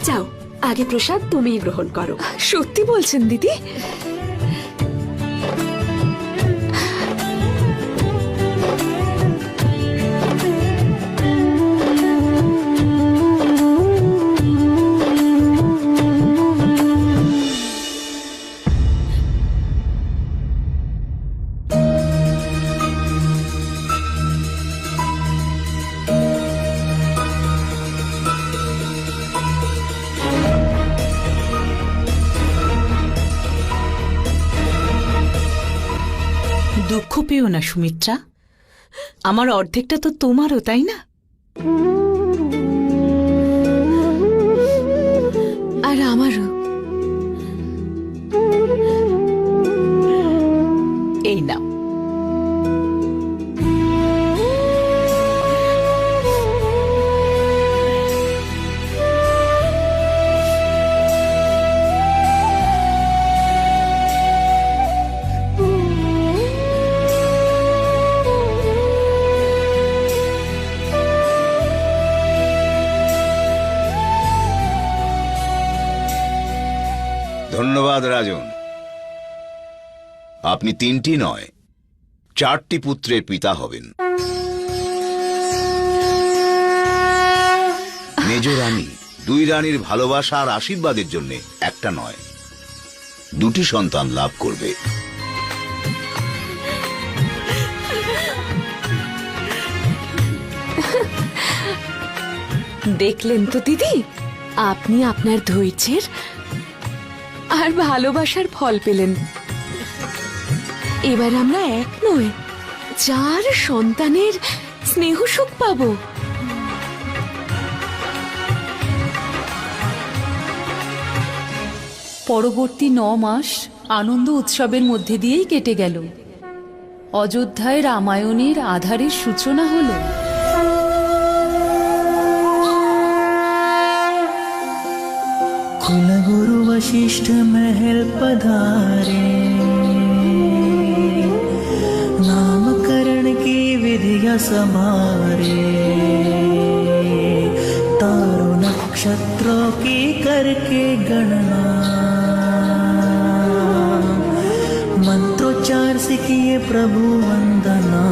যাও, আগে প্রসাদ তুমিই গ্রহণ করো। সত্যি বলছেন দিদি? দুঃখ পেও না সুমিত্রা, আমার অর্ধেকটা তো তোমারও, তাই না? আর আমারও। এই নাও। ধন্যবাদ রাজন। আপনি 3টি নয় 4টি পুত্রের পিতা হবেন। মেজ রানী 2 রানীর ভালোবাসা আর আশীর্বাদের জন্য একটা নয় 2টি সন্তান লাভ করবে। দেখলেন তো দিদি, আপনি আপনার ধৈর্যের আর ভালোবাসার ফল পেলেন। এবার আমরা এক নয় 4 সন্তানের স্নেহ সুখ পাবো। পরবর্তী 9 মাস আনন্দ উৎসবের মধ্যে দিয়েই কেটে গেল। অযোধ্যায় রামায়ণের আধারের সূচনা হলো। कुलगुरु वशिष्ठ महल पधारे, नामकरण की विधिया समारे, तारों नक्षत्रों की करके गणना, मंत्रोच्चार से किए प्रभु वंदना।